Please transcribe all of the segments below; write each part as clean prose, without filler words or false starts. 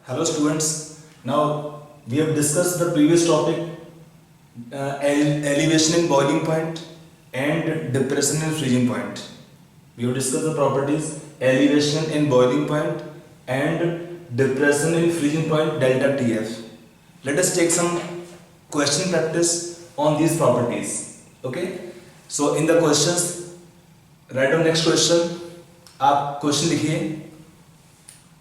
Hello students. Now we have discussed the previous topic, elevation in boiling point and depression in freezing point. We have discussed the properties elevation in boiling point and depression in freezing point delta TF. Let us take some question practice on these properties. Okay. So in the questions, write down next question. आप question लिखिए.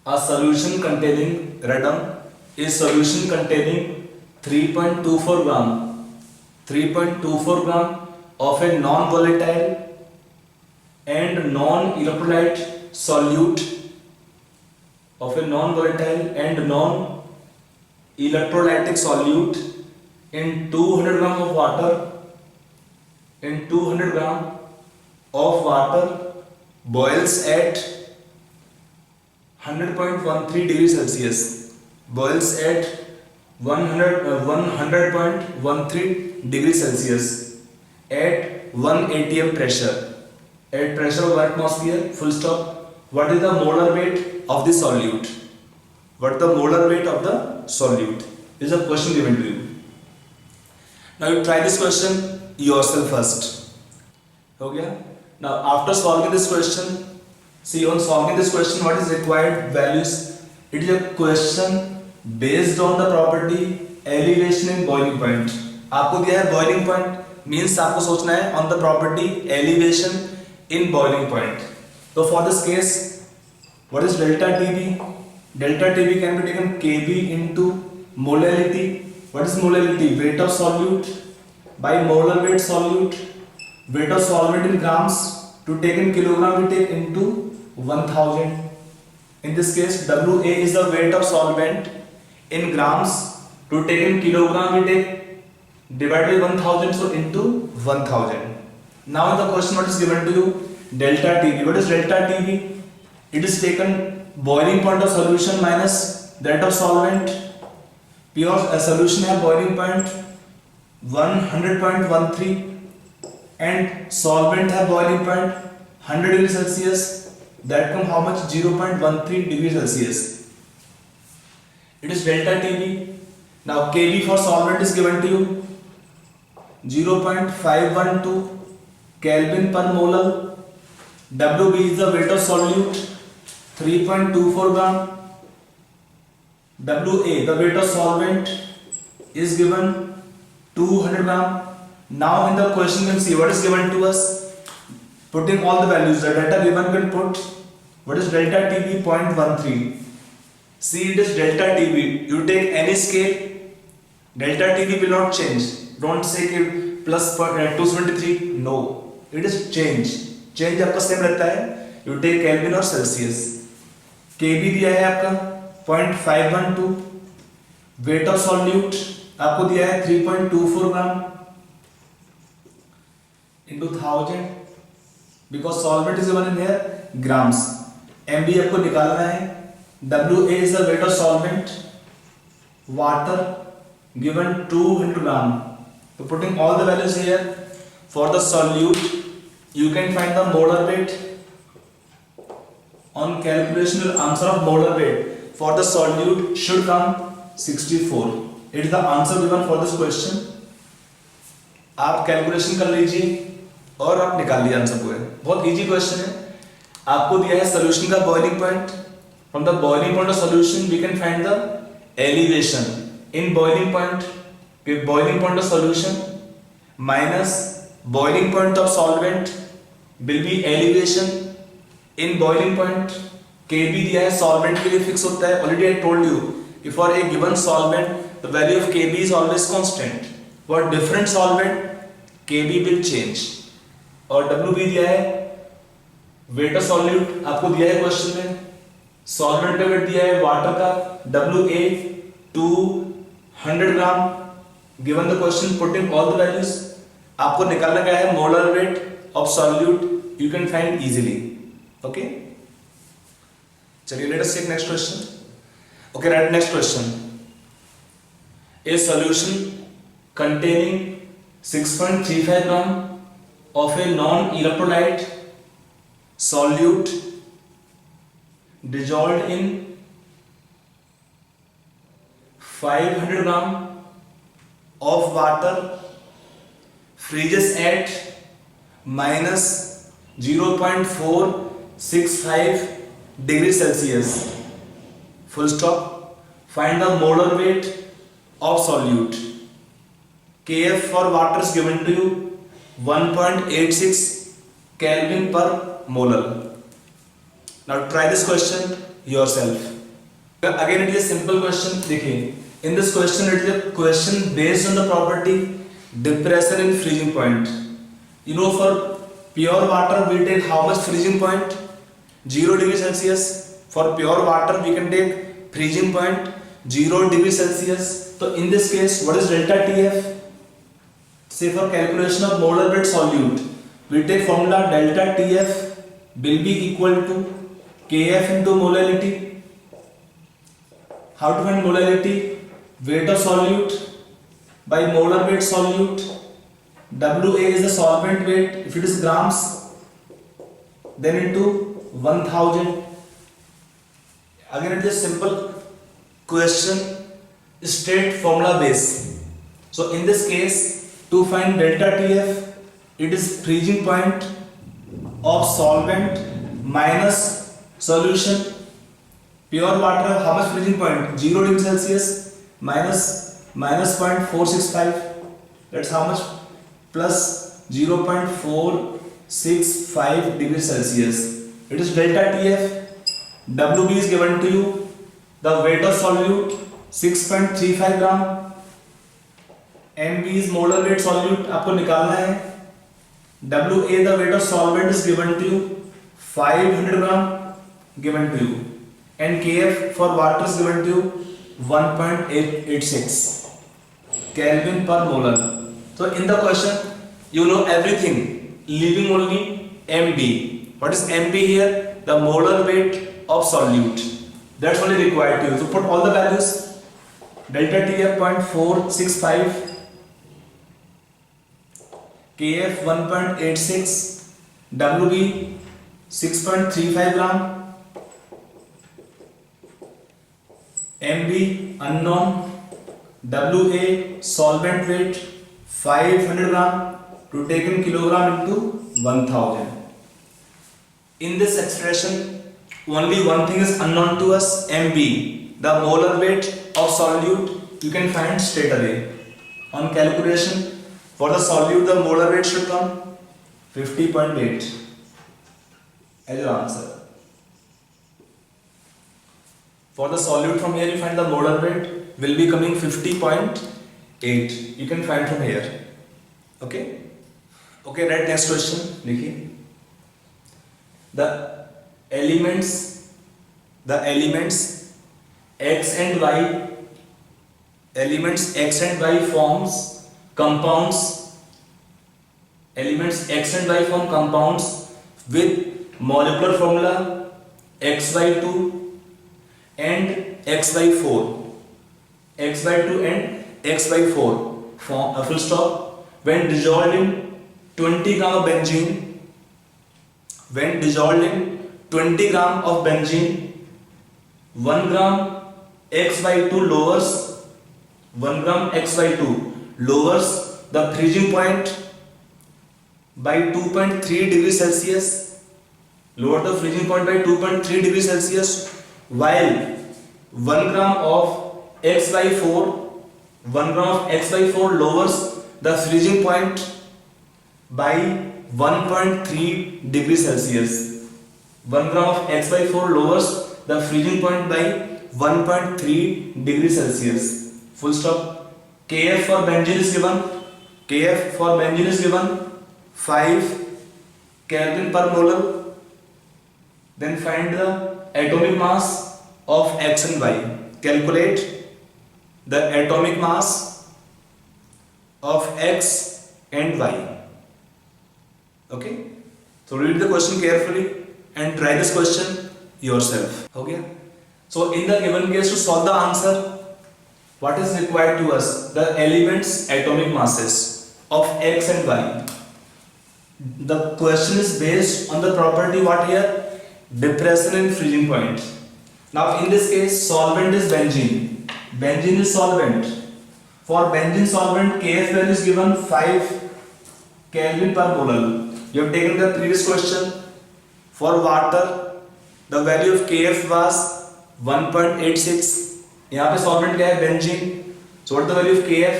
A solution containing radon is solution containing 3.24 gram of a non-volatile and non-electrolyte solute of a non-volatile and non-electrolytic solute in 200 gram of water. In 200 gram of water boils at 100.13 degrees Celsius, boils at 100.13 degrees Celsius at 1 atm pressure, at pressure of 1 atmosphere, full stop. What is the molar weight of the solute? What is the molar weight of the solute? Is a question given to you. Now you try this question yourself first. Okay? Now after solving this question, see, on solving this question, what is required values? It is a question based on the property elevation in boiling point. आपको दिया है boiling point, means आपको सोचना है on the property elevation in boiling point. So for this case, what is delta TB? Delta TB can be taken Kb into molality. What is molality? Weight of solute by molar weight solute. Weight of solvent in grams. To take in kilogram, we take into 1000. In this case, WA is the weight of solvent in grams. To take in kilogram, we take divided by 1000, so into 1000. Now in the question, what is given to you? Delta TB. What is delta TB? It is taken boiling point of solution minus that of solvent. Pure solution have boiling point 100.13 and solvent have boiling point 100 degrees Celsius. That come how much? 0.13 degrees Celsius. It is delta TB. Now Kb for solvent is given to you 0.512 Kelvin per molar. Wb is the weight of solute 3.24 gram. Wa, the weight of solvent, is given 200 gram. Now in the question you can see what is given to us. Putting all the values, the data given can put what is delta TB 0.13. See, it is delta TB. You take any scale, delta TB will not change. Don't say कि plus 273. No, it is change. Change आपका same रहता है. You take Kelvin और Celsius. Kb दिया है आपका 0.512. Weight of solute आपको दिया है 3.24 ग्राम into 1000. Because solvent is given in here grams. MB आपको निकालना है. WA is the weight of solvent. Water given 200 gram. So putting all the values here for the solute, you can find the molar weight. On calculation, answer of molar weight for the solute should come 64. It is the answer given for this question. आप calculation कर लीजिए और आप निकाल लिया answer को. बहुत easy question है. आपको दिया है सोल्यूशन का boiling point. From the boiling point of solution we can find the elevation in boiling point. Boiling point of solution minus boiling point of solvent will be elevation in boiling point. Kb दिया है solvent के लिए fix होता है. Already I told you if for a given solvent the value of Kb is always constant. For different solvent Kb will change. और Wb दिया है weight of solute आपको दिया है क्वेश्चन में. सॉल्वेंट का वेट दिया है वाटर का Wa 200 gram. Given the question putting all the values आपको निकालना क्या है molar weight of solute. You can find easily. Okay, चलिए let us take next question. Okay, right, next question. A solution containing 6.35 gram of a non-electrolyte solute dissolved in 500 gram of water freezes at minus 0.465 degrees Celsius. Full stop. Find the molar weight of solute. Kf for water is given to you 1.86 Kelvin per molar. Now try this question yourself. Again it is a simple question. देखिए, in this question it is a question based on the property depression in freezing point. You know, for pure water we take how much freezing point? 0 degree Celsius. For pure water we can take freezing point 0 degree Celsius. So in this case, what is delta TF? Say for calculation of molar weight solute, we take formula delta TF will be equal to Kf into molality. How to find molality? Weight of solute by molar weight solute. WA is the solvent weight. If it is grams, then into 1000. Again it is simple question, straight formula base. So in this case, to find delta TF, it is freezing point of solvent minus solution. Pure water, how much freezing point? 0 degree Celsius minus 0.465. That's how much? Plus 0.465 degrees Celsius. It is delta TF. WB is given to you. The weight of solute 6.35 gram. MB is molar weight solute. आपको निकालना है. WA the weight of solvent is given to you 500 gram given to you, and Kf for water is given to you 1.886 Kelvin per molar. So in the question you know everything, leaving only MB. What is MB here? The molar weight of solute. That's only required to you. So put all the values. Delta TF 0.465, Kf 1.86, WB 6.35 gram, MB unknown, WA solvent weight 500 gram to take in kilogram into 1000. In this expression, only one thing is unknown to us, MB, the molar weight of solute. You can find straight away. On calculation, for the solute, the molar weight should come 50.8 as your answer. For the solute, from here you find the molar weight will be coming 50.8. You can find from here. Okay? Okay, right, next question. देखिए, the elements x and y forms compounds. Elements x and y form compounds with molecular formula xy2 and xy4. xy2 and xy4 form a full stop. When dissolved in 20 gram of benzene, 20 gram of benzene, 1 gram xy2 lowers the freezing point by 2.3 degrees Celsius. Lower the freezing point by 2.3 degrees Celsius, while 1 gram of xy4 lowers the freezing point by 1.3 degrees Celsius. 1 gram of xy4 lowers the freezing point by 1.3 degrees Celsius. Full stop. Kf for benzene is given 5 Kelvin per molar. Then find the atomic mass of x and y. Calculate the atomic mass of x and y. Okay, so read the question carefully and try this question yourself. Okay, so in the given case, to solve the answer, what is required to us? The elements atomic masses of x and y. The question is based on the property what here? Depression in freezing point. Now in this case, solvent is benzene. benzene is solvent. For benzene solvent, Kf value is given 5 Kelvin per mole. You have taken the previous question. For water, the value of Kf was 1.86. यहाँ पे solvent क्या है? Benzene. So what is the value of Kf?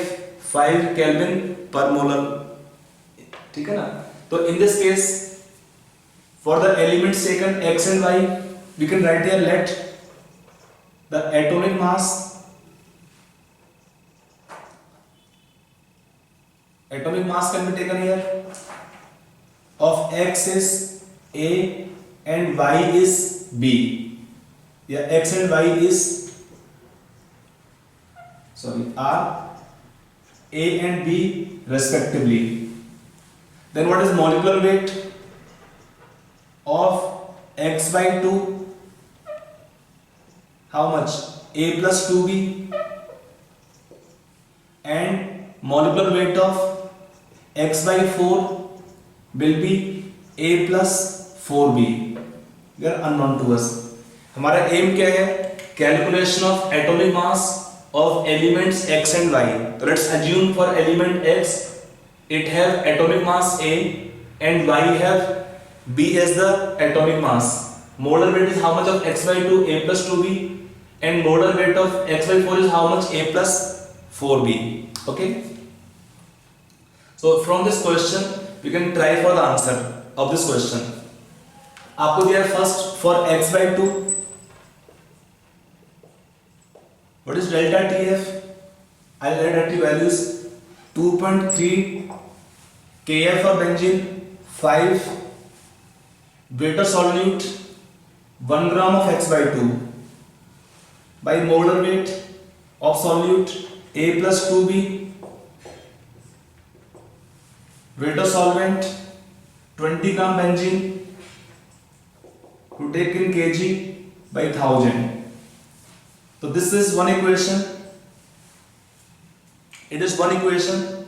5 Kelvin per mole. ठीक है ना? तो in this case, for the elements taken x and y, we can write here let the atomic mass can be taken here of x is a and y is b. Yeah, x and y is are a and b respectively. Then what is molecular weight of x by 2? How much? A plus 2b. And molecular weight of x by 4 will be a plus 4b. They are unknown to us. हमारा aim क्या है? Calculation of atomic mass of elements x and y. So let's assume for element x, it have atomic mass a and y have b as the atomic mass. Molar weight is how much of x by 2? A plus 2b. And molar weight of x by 4 is how much? A plus 4b. Okay. So from this question, we can try for the answer of this question. आपको दिया first for x by 2. What is delta TF? I'll write delta T values 2.3 Kf for benzene, 5 water solute, 1 gram of x by 2 by molar weight of solute A plus 2b, water solvent 20 gram benzene to take in kg by 1000. So this is one equation. It is one equation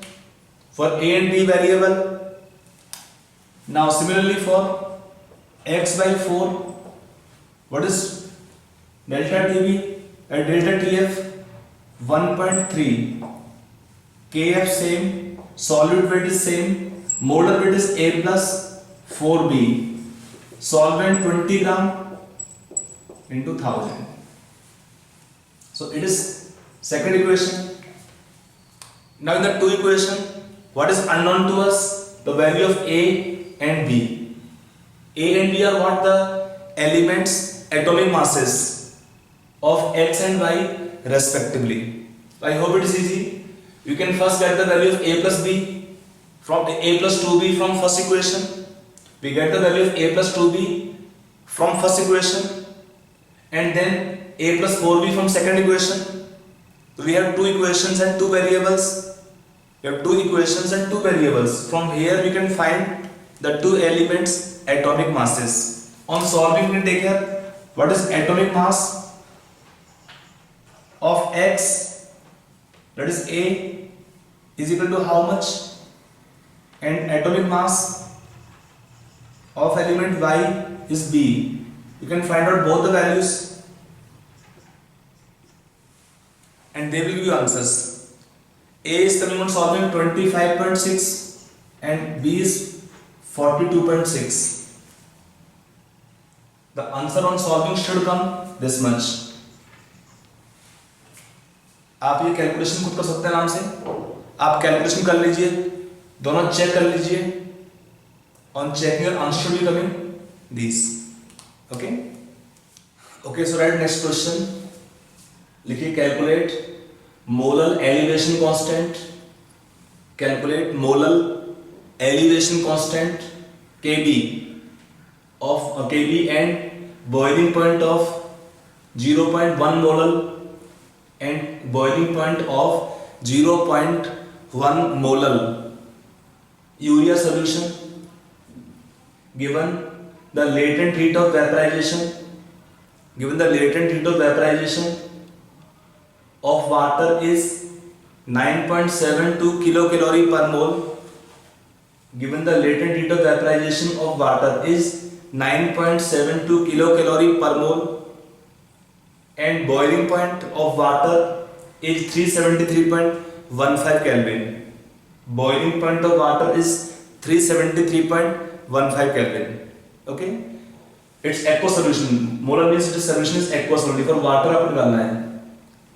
for a and b variable. Now similarly for x by 4, what is delta Tb? At delta Tf 1.3, Kf same, solute weight is same, molar weight is A plus 4b, solvent 20 gram into 1000. So it is second equation. Now in the two equation, what is unknown to us? The value of A and B. A and B are what? The elements, atomic masses of x and y respectively. I hope it is easy. You can first get the value of a plus b from a plus 2b from first equation. We get the value of a plus 2b from first equation, and then a plus 4b from second equation. So we have two equations and two variables. We have two equations and two variables. From here we can find the two elements atomic masses. On solving, we can take here what is atomic mass of x, that is A, is equal to how much, and atomic mass of element y is B. You can find out both the values and they will give you answers. A is coming on solving 25.6 and B is 42.6. The answer on solving should come this much. आप ये calculation खुद कर सकते हैं आराम से. आप calculation कर लीजिए, दोनों चेक कर लीजिए. On checking your answer should be coming these. Okay. Okay, so write next question. लिखिए calculate molar elevation constant. Calculate molar elevation constant Kb of Kb and boiling point of 0.1 molar and boiling point of 0.1 molar urea solution. Given the latent heat of vaporization, of water is 9.72 kilocalorie per mole. Given the latent heat of vaporization of water is 9.72 kilocalorie per mole, and boiling point of water is 373.15 Kelvin. Boiling point of water is 373.15 Kelvin. Okay, it's aqueous solution. Molar means its solution is aqueous only. For water आपको निकालना है.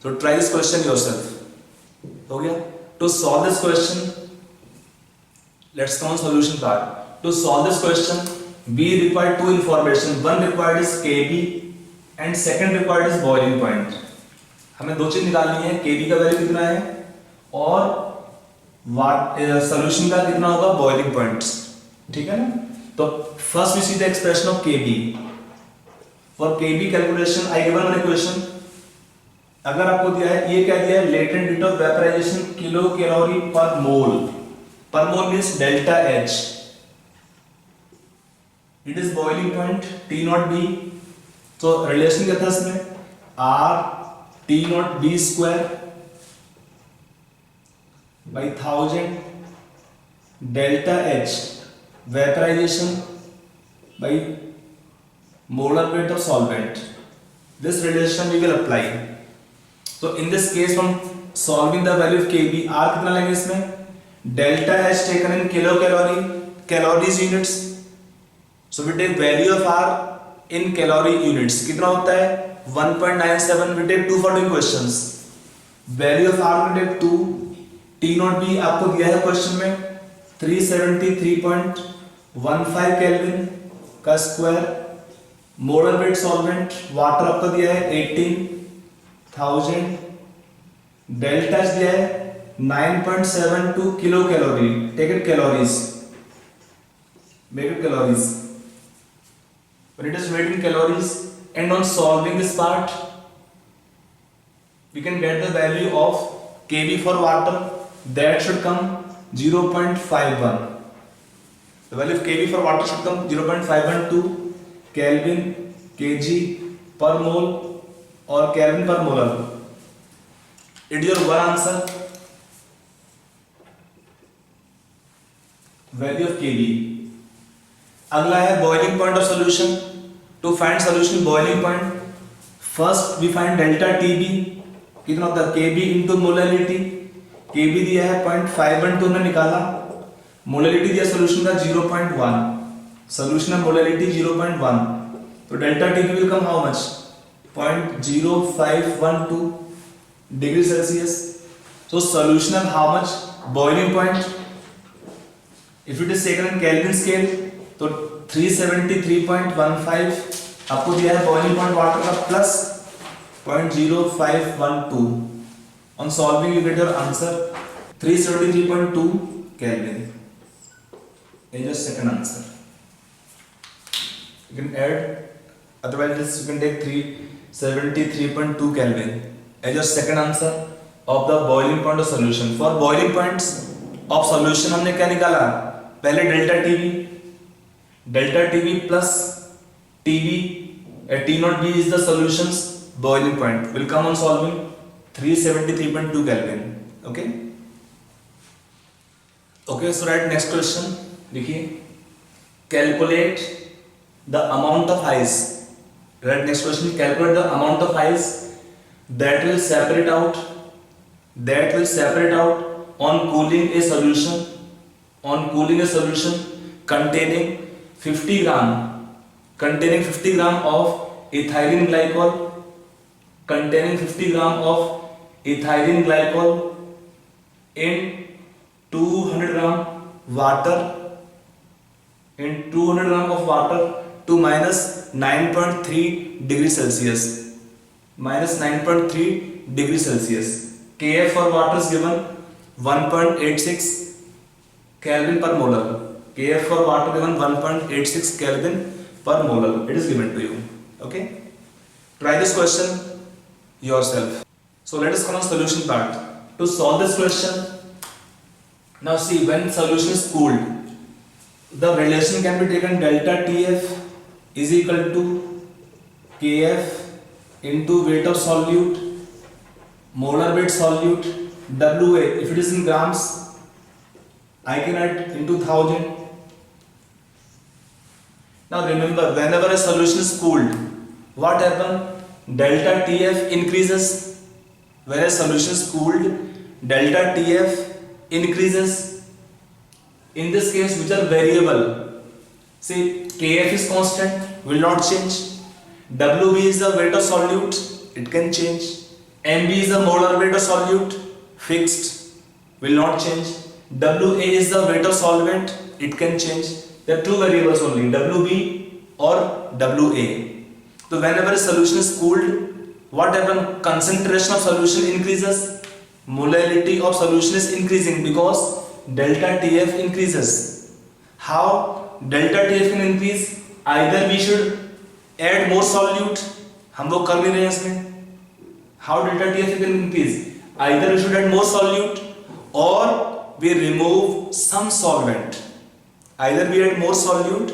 So try this question yourself. हो गया? To solve this question, let's come on solution part. To solve this question, we require two information. One required is Kb and second required is boiling point. हमें दो चीज निकालनी है. Kb का value कितना है और सॉल्यूशन का कितना होगा बॉइलिंग पॉइंट्स. ठीक है ना. तो first we see the expression of Kb. For Kb calculation I given one equation. अगर आपको दिया है, ये क्या दिया है, latent rate of vaporisation kilo calorie per mole. Per mole means delta H. It is boiling point T naught B. तो relation क्या था इसमें, R T naught B square by 1000 delta H vaporization by molar weight of solvent. This relation we will apply. So in this case from solving the value of Kb, R कितना लेंगे इसमें, delta H taken in calories units. So we take value of R in calorie units. कितना होता है 1.97. We take 2 for doing questions. Value of R we take 2. T naught B आपको दिया है question में 373.15 केल्विन का square. Molar weight solvent water आपको दिया है 18,000. डेल्टा दिया है 9.72 kilo calorie. Take it calories, make it calories. When it is weighed in calories and on solving this part we can get the value of Kb for water. That should come 0.51. The value of Kb for water should come 0.512 Kelvin kg per mole or Kelvin per molar. It is your one answer. Value of Kb. अगला है boiling point of solution. To find solution boiling point, first we find delta Tb. कितना होता है Kb into molality. Kb दिया है 0.512 ने निकाला. Molality दिया सोल्यूशन का 0.1. सोल्यूशन है मोलैलिटी 0.1. तो delta Tb will come how much, 0.0512 degree Celsius. So solution of how much boiling point, if it is taken in Kelvin scale तो 373.15 आपको दिया है boiling point वाटर का plus 0.0512. On solving you get your answer 373.2 Kelvin. Is your second answer. You can add, otherwise this you can take 373.2 Kelvin as your second answer of the boiling point of solution. For boiling points of solution हमने क्या निकाला, पहले delta Tb plus Tb T naught B is the solution's boiling point. Will come on solving 373.2 Kelvin. Okay. Okay, so write next question. देखिए, calculate the amount of ice. Write next question. Calculate the amount of ice that will separate out on cooling a solution. On cooling a solution containing 50 gram of ethylene glycol. Containing 50 gram of ethylene glycol in 200 gram water, to minus 9.3 degrees Celsius. Kf for water is given 1.86 Kelvin per molar. Kf for water given 1.86 Kelvin per molar. It is given to you. Okay. Try this question yourself. So let us come on solution part. To solve this question, now see, when solution is cooled, the relation can be taken delta Tf is equal to Kf into weight of solute, molar weight solute, Wa. If it is in grams, I can add into 1000. Now remember, whenever a solution is cooled, what happens? Delta Tf increases. whereas solution is cooled, delta TF increases. In this case, which are variable, see Kf is constant, will not change. Wb is the weight of solute, it can change. Mb is the molar weight of solute, fixed, will not change. Wa is the weight of solvent, it can change. There are two variables only, Wb or Wa. So whenever a solution is cooled, what happens? Concentration of solution increases, molality of solution is increasing because delta TF increases. How delta TF can increase? Either we should add more solute, हम लोग कर नहीं रहे हैं इसमें. How delta TF can increase? Either we should add more solute or we remove some solvent. Either we add more solute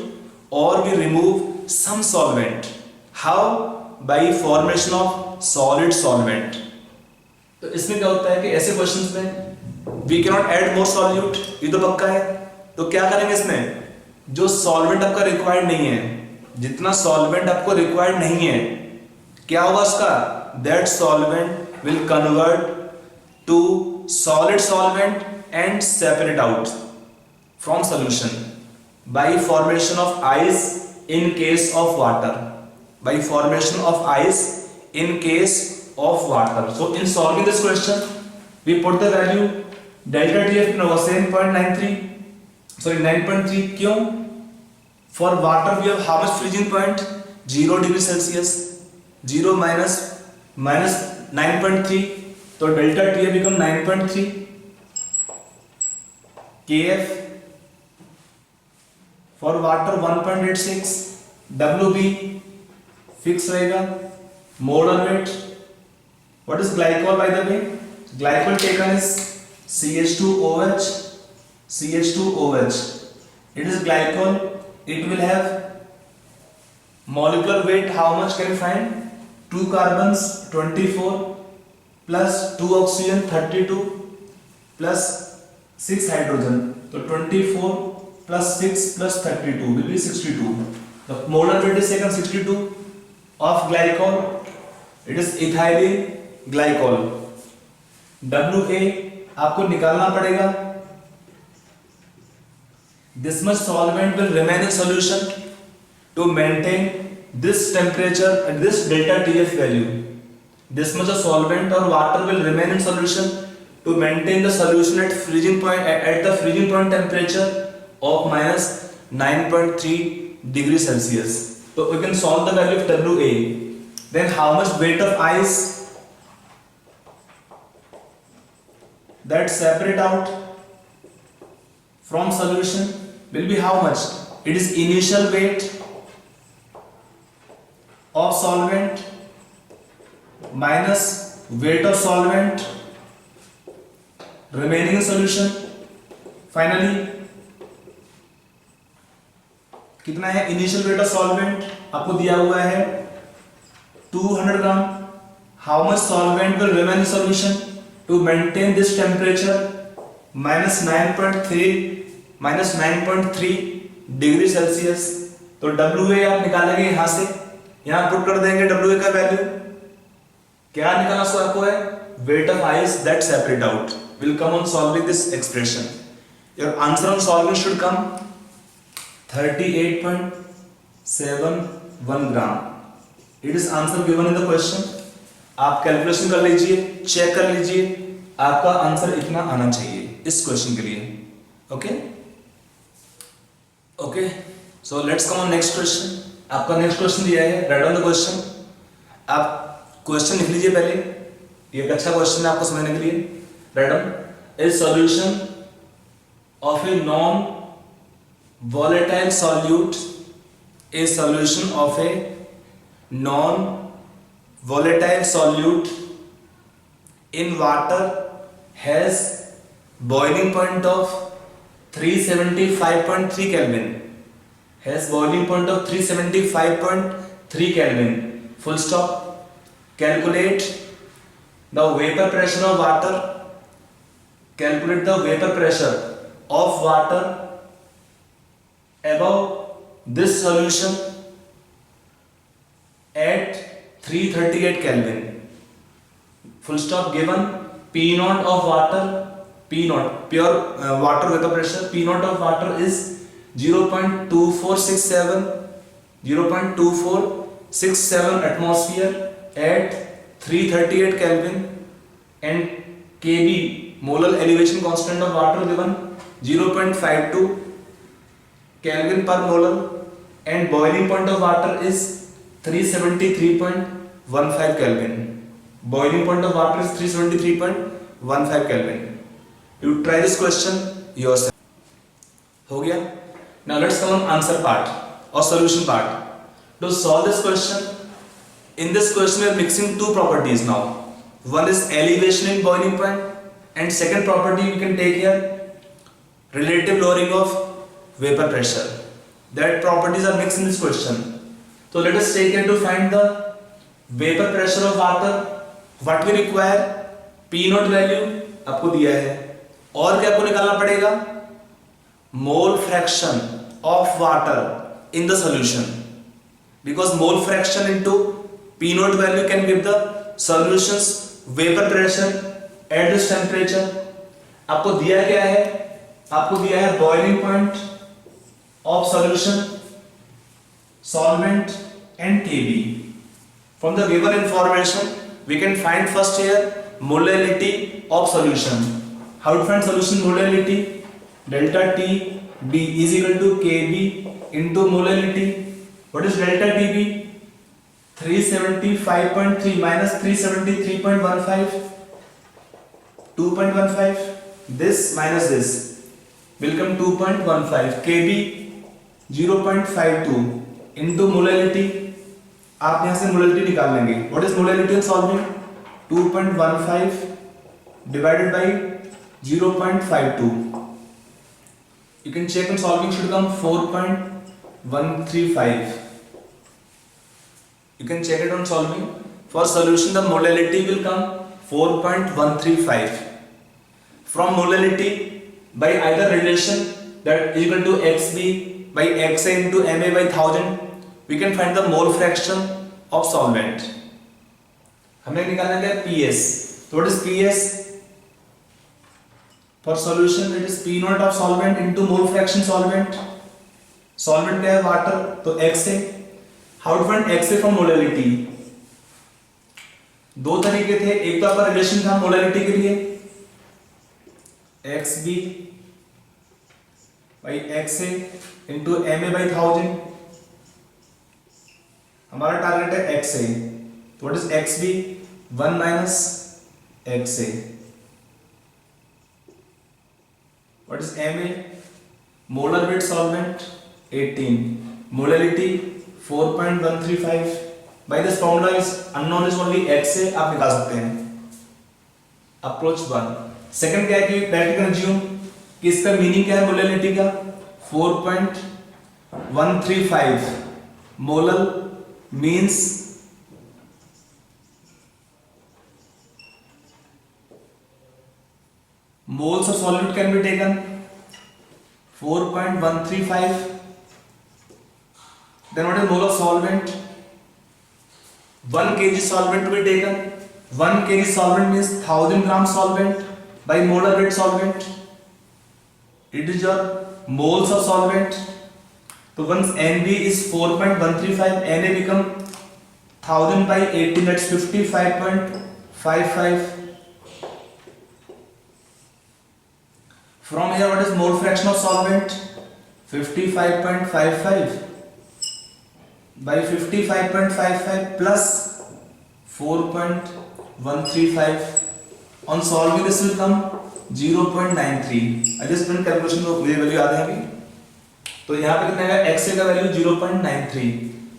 or we remove some solvent. How? By formation of solid solvent. तो इसमें क्या होता है कि ऐसे questions में we cannot add more solute, ये तो पक्का है. तो क्या करेंगे इसमें? जो सॉल्वेंट आपका रिक्वायर्ड नहीं है, जितना सॉल्वेंट आपको रिक्वायर्ड नहीं है, क्या होगा उसका? That solvent will convert to solid solvent and separate out from solution by formation of ice in case of water. By formation of ice in case of water. So in solving this question, we put the value delta TF in over 7.93. Sorry, 9.3. क्यों? For water we have how much freezing point? 0 degree Celsius. 0 minus 9.3. So delta TF become 9.3. KF for water 1.86. WB fix रहेगा. Molar weight. What is glycol by the way? Glycol taken is CH2OH. CH2OH. It is glycol. It will have molecular weight. How much can you find? 2 carbons 24 plus 2 oxygen 32 plus 6 hydrogen. So 24 plus 6 plus 32 will be 62. The molar weight is taken 62 of glycol. It is ethylene glycol. Wa आपको निकालना पड़ेगा. This much solvent will remain in solution to maintain this temperature and this delta TF value. This much of solvent or water will remain in solution to maintain the solution at freezing point at the freezing point temperature of minus 9.3 degrees Celsius. So we can solve the value of Wa. Then how much weight of ice that separate out from solution will be how much? It is initial weight of solvent minus weight of solvent remaining in solution. Finally कितना है? Initial weight of solvent आपको दिया हुआ है 200 gram. How much solvent will remain in solution to maintain this temperature minus 9.3 degree Celsius. तो WA आप निकालेंगे यहां से, यहां पुट कर देंगे WA का वैल्यू. क्या निकालना सो आपको है? Weight of ice that separate out will come on solving this expression. Your answer on solving should come 38.71 gram. It is answer given in the question. आप कैलकुलेशन कर लीजिए, चेक कर लीजिए, आपका आंसर इतना आना चाहिए इस क्वेश्चन के लिए. Okay okay, so let's come on next question. आपका नेक्स्ट क्वेश्चन दिया है, राइट ऑन द क्वेश्चन. आप क्वेश्चन लिख लीजिए पहले, ये एक अच्छा क्वेश्चन है आपको समझने के लिए. Right on A solution of a non volatile solute. A solution of a non-volatile solute in water has boiling point of 375.3 Kelvin. Has boiling point of 375.3 Kelvin. Full stop. Calculate the vapor pressure of water. Calculate the vapor pressure of water above this solution at 338 Kelvin. full stop, given P naught of water, P naught pure water vapor pressure, P naught of water is 0.2467 atmosphere at 338 Kelvin, and Kb molar elevation constant of water given 0.52 Kelvin per molar, and boiling point of water is 373.15 Kelvin. Boiling point of water is 373.15 Kelvin. You try this question yourself. हो गया? Now let's come on answer part or solution part. To solve this question, in this question we are mixing two properties now. One is elevation in boiling point, and second property we can take here, relative lowering of vapor pressure. That properties are mixed in this question. So let us take here to find the vapor pressure of water. What we require? P naught value आपको दिया है, और क्या आपको निकालना पड़ेगा? Mole fraction of water in the solution, because mole fraction into P naught value can give the solution's vapor pressure at this temperature. आपको दिया क्या है? आपको दिया है boiling point of solution, solvent and Kb. From the given information we can find first here molality of solution. How to find solution molality? Delta T B is equal to Kb into molality. What is delta Tb? 375.3 minus 373.15, 2.15. This minus this will come 2.15. Kb 0.52 into molality. आप यहां से molality निकाल लेंगे. What is molality in solving? 2.15 divided by 0.52. You can check on solving, should come 4.135. You can check it on solving. For solution the molality will come 4.135. From molality, by either relation that is equal to xb by xa into ma by 1000, we can find the mole fraction of solvent. हमें निकालना है PS. So what is PS? For solution it is P naught of solvent into mole fraction solvent. Solvent क्या है? Water. तो XA. How to find XA from molality? दो तरीके थे. एक तो आपका रिलेशन था मोलैलिटी के लिए, XB by XA into MA by 1000. हमारा टारगेट है XA. तो what is XB? 1 minus XA. What is Ma? Molar weight solvent 18. Molality 4.135. By this formula is unknown is only XA. आप निकाल सकते हैं. Approach 1. Second क्या है कि that you can assume कि इसका मीनिंग क्या है मोलैलिटी का? 4.135 molar means moles of solute can be taken 4.135. Then what is mole of solvent? 1 kg solvent to be taken. 1 kg solvent means 1000 gram solvent by molar weight solvent. It is your moles of solvent. So once NB is 4.135, Na become 1000 by 18, that's 55.55. From here, what is mole fraction of solvent? 55.55 by 55.55 plus 4.135. On solving this will come 0.93. Adjustment calculation को मुझे value याद है अभी. तो यहाँ पे कितना है? XA का value 0.93.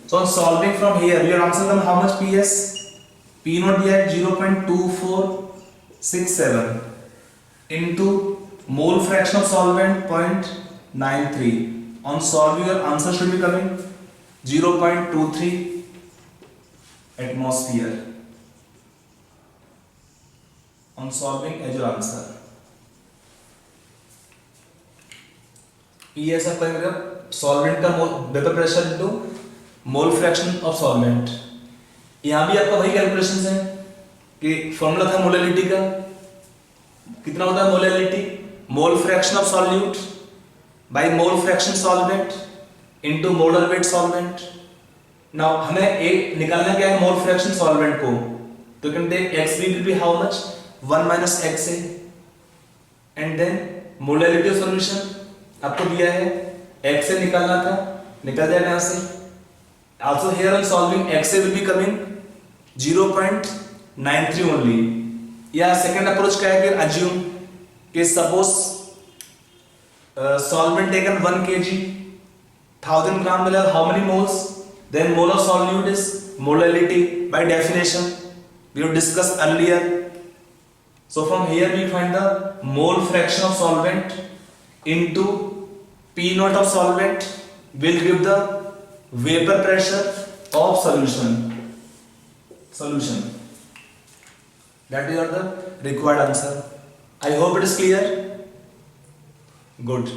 So on solving from here, your answer will come how much PS? P naught दिया है 0.2467 into mole fraction of solvent 0.93. On solving, your answer should be coming 0.23 atmosphere. On solving as your answer. PS आपका क्या? Solvent का vapor pressure into mole fraction of solvent. यहाँ भी आपका वही calculations हैं. कि फॉर्मूला था मोलैलिटी का, कितना होता है molality, mole fraction of solute by mole fraction solvent into molar weight solvent. Now हमें एक निकालना क्या है मोल फ्रैक्शन सॉल्वेंट को, तो can take xv will be how much 1 minus xa and then molality of solution आपको दिया है, xa निकालना था, निकल जाएगा यहां से। Also here on solving xa will be coming 0.93 only। या सेकंड अप्रोच क्या है कि assume कि suppose solvent taken 1 kg 1000 gram will have how many moles, then mole of solute is molality by definition we have discussed earlier। So from here we find the mole fraction of solvent into P naught of solvent will give the vapor pressure of solution। That is the required answer। I hope it is clear। Good।